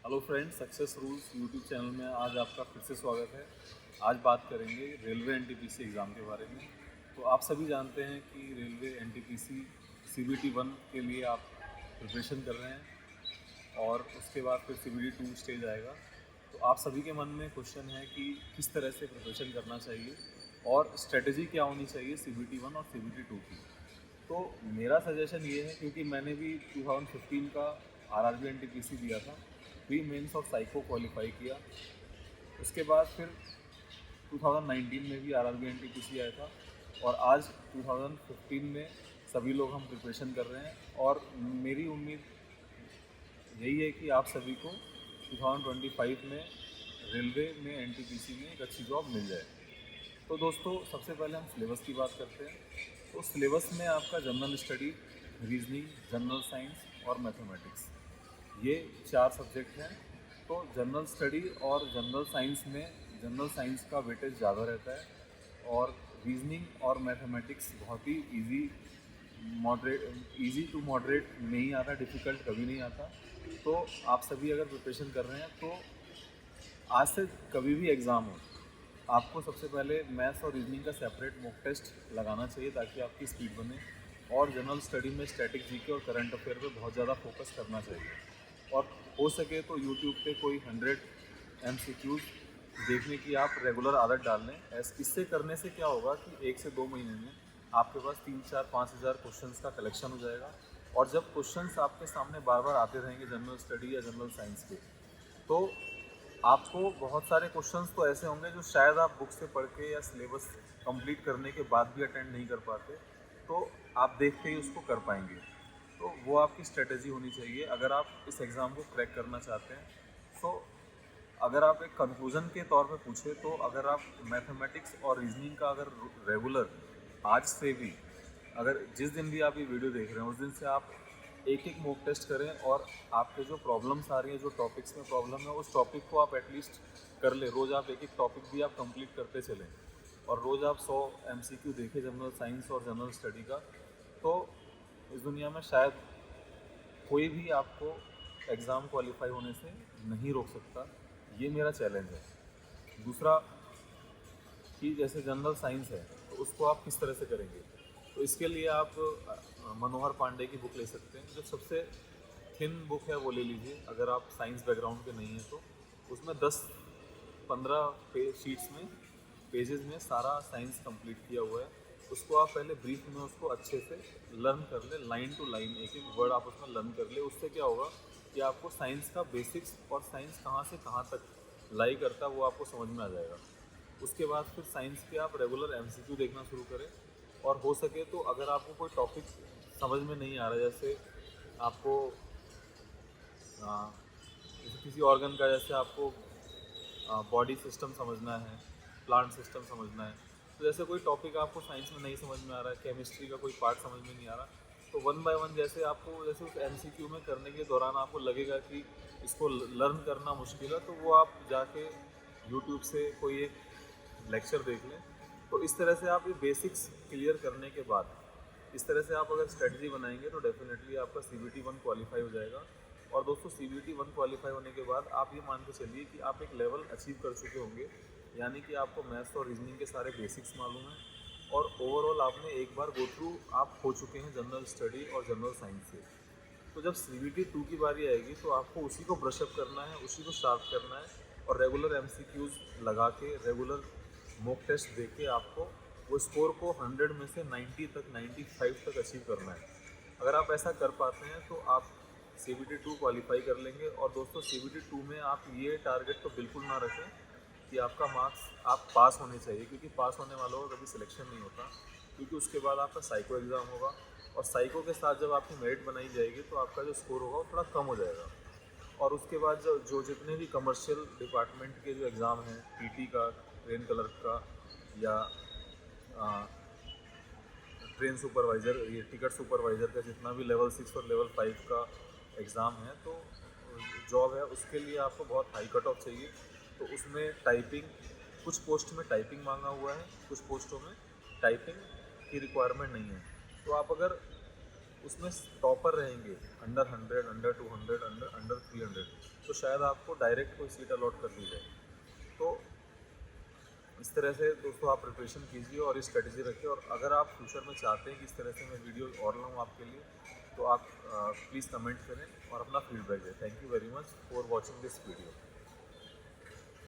Hello friends, success rules YouTube channel में आज आपका फिर से स्वागत है। आज बात करेंगे रेलवे एनटीपीसी एग्ज़ाम के बारे में। तो आप सभी जानते हैं कि रेलवे एनटीपीसी सीबीटी 1 के लिए आप प्रिपरेशन कर रहे हैं और उसके बाद फिर सीबीटी 2 स्टेज आएगा। तो आप सभी के मन में क्वेश्चन है कि किस तरह से प्रिपरेशन करना चाहिए और स्ट्रेटजी क्या होनी चाहिए सीबीटी 1 और सीबीटी 2 की। तो मेरा सजेशन ये है, क्योंकि मैंने भी 2015 का आरआरबी एनटीपीसी दिया था, प्री मेंस और साइको क्वालिफाई किया। उसके बाद फिर 2019 में भी आरआरबी एनटीपीसी आया था और आज 2015 में सभी लोग हम प्रिपरेशन कर रहे हैं। और मेरी उम्मीद यही है कि आप सभी को 2025 में रेलवे में एनटीपीसी में एक अच्छी जॉब मिल जाए। तो दोस्तों, सबसे पहले हम सिलेबस की बात करते हैं। तो सिलेबस में आपका general study, reasoning, general science और मैथमेटिक्स, ये 4 सब्जेक्ट हैं। तो जनरल स्टडी और जनरल साइंस में जनरल साइंस का वेटेज ज़्यादा रहता है और रीजनिंग और मैथमेटिक्स बहुत ही इजी टू मॉडरेट नहीं आता, डिफ़िकल्ट कभी नहीं आता। तो आप सभी अगर प्रिपरेशन कर रहे हैं तो आज से कभी भी एग्ज़ाम हो, आपको सबसे पहले मैथ्स और रीजनिंग का सेपरेट मॉक टेस्ट लगाना चाहिए ताकि आपकी स्पीड बने। और जनरल स्टडी में स्टैटिक जीके और करंट अफेयर पे बहुत ज़्यादा फोकस करना चाहिए। और हो सके तो यूट्यूब पे कोई 100 MCQs देखने की आप रेगुलर आदत डाल लें। इससे करने से क्या होगा कि 1 से 2 महीने में आपके पास 3-4-5 हज़ार क्वेश्चंस का कलेक्शन हो जाएगा। और जब क्वेश्चंस आपके सामने बार बार आते रहेंगे जनरल स्टडी या जनरल साइंस के, तो आपको बहुत सारे क्वेश्चंस तो ऐसे होंगे जो शायद आप बुक से पढ़ के या सिलेबस कंप्लीट करने के बाद भी अटेंड नहीं कर पाते, तो आप देखते ही उसको कर पाएंगे। तो वो आपकी स्ट्रेटजी होनी चाहिए अगर आप इस एग्ज़ाम को क्रैक करना चाहते हैं। सो अगर आप एक कंक्लूज़न के तौर पे पूछे तो अगर आप मैथमेटिक्स और रीजनिंग का अगर रेगुलर आज से भी, अगर जिस दिन भी आप ये वीडियो देख रहे हैं उस दिन से आप एक एक मॉक टेस्ट करें और आपके जो प्रॉब्लम्स आ रही हैं, जो टॉपिक्स में प्रॉब्लम है, उस टॉपिक को आप एटलीस्ट कर लें। रोज़ आप एक एक टॉपिक भी आप कंप्लीट करते चलें और रोज़ आप 100 MCQ देखें जनरल साइंस और जनरल स्टडी का। तो इस दुनिया में शायद कोई भी आपको एग्ज़ाम क्वालिफाई होने से नहीं रोक सकता। ये मेरा चैलेंज है। दूसरा कि जैसे जनरल साइंस है तो उसको आप किस तरह से करेंगे, तो इसके लिए आप मनोहर पांडे की बुक ले सकते हैं। जो सबसे थिन बुक है वो ले लीजिए अगर आप साइंस बैकग्राउंड के नहीं हैं तो। उसमें 10-15 शीट्स में, पेजेस में सारा साइंस कंप्लीट किया हुआ है। उसको आप पहले ब्रीफ में उसको अच्छे से लर्न कर ले, लाइन टू लाइन एक एक वर्ड आप उसमें लर्न कर ले। उससे क्या होगा कि आपको साइंस का बेसिक्स और साइंस कहाँ से कहाँ तक लाई करता है वो आपको समझ में आ जाएगा। उसके बाद फिर साइंस के आप रेगुलर MCQ देखना शुरू करें। और हो सके तो अगर आपको कोई टॉपिक समझ में नहीं आ रहा, जैसे आपको जैसे किसी ऑर्गन का, जैसे आपको बॉडी सिस्टम समझना है, प्लांट सिस्टम समझना है, तो जैसे कोई टॉपिक आपको साइंस में नहीं समझ में आ रहा है, केमिस्ट्री का कोई पार्ट समझ में नहीं आ रहा, तो 1 बाय 1 जैसे आपको, जैसे उस MCQ में करने के दौरान आपको लगेगा कि इसको लर्न करना मुश्किल है, तो वो आप जाके यूट्यूब से कोई एक लेक्चर देख लें। तो इस तरह से आप ये बेसिक्स क्लियर करने के बाद, इस तरह से आप अगर स्ट्रेटजी बनाएंगे तो डेफिनेटली आपका CBT 1 क्वालिफाई हो जाएगा। और दोस्तों, CBT 1 क्वालिफाई होने के बाद आप ये मान के चलिए कि आप एक लेवल अचीव कर चुके होंगे, यानी कि आपको मैथ्स और रीजनिंग के सारे बेसिक्स मालूम हैं और ओवरऑल आपने एक बार गो थ्रू आप हो चुके हैं जनरल स्टडी और जनरल साइंस से। तो जब CBT 2 की बारी आएगी तो आपको उसी को ब्रशअप करना है, उसी को शार्प करना है और रेगुलर MCQs लगा के, रेगुलर मॉक टेस्ट दे के आपको वो स्कोर को 100 में से 90 तक, 95 तक अचीव करना है। अगर आप ऐसा कर पाते हैं तो आप CBT 2 क्वालिफाई कर लेंगे। और दोस्तों, CBT 2 में आप ये टारगेट तो बिल्कुल ना रखें कि आपका मार्क्स आप पास होने चाहिए, क्योंकि पास होने वालों का कभी सिलेक्शन नहीं होता। क्योंकि उसके बाद आपका साइको एग्ज़ाम होगा और साइको के साथ जब आपकी मेरिट बनाई जाएगी तो आपका जो स्कोर होगा वो थोड़ा कम हो जाएगा। और उसके बाद जो जो जितने भी कमर्शियल डिपार्टमेंट के जो एग्ज़ाम हैं, PT का, ट्रेन क्लर्क का, या ट्रेन सुपरवाइज़र, ये टिकट सुपरवाइज़र का, जितना भी लेवल 6 और लेवल 5 का एग्ज़ाम है, तो जॉब है उसके लिए आपको बहुत हाई कट ऑफ चाहिए। तो उसमें टाइपिंग, कुछ पोस्ट में टाइपिंग मांगा हुआ है, कुछ पोस्टों में टाइपिंग की रिक्वायरमेंट नहीं है। तो आप अगर उसमें टॉपर रहेंगे अंडर 100, अंडर 200, अंडर 300, तो शायद आपको डायरेक्ट कोई सीट अलॉट कर दी जाए। तो इस तरह से दोस्तों आप प्रिपरेशन कीजिए और ये स्ट्रेटजी रखिए। और अगर आप फ्यूचर में चाहते हैं कि इस तरह से मैं वीडियो और लाऊँ आपके लिए, तो आप प्लीज़ कमेंट करें और अपना फीडबैक दें। Thank you very much for watching this video.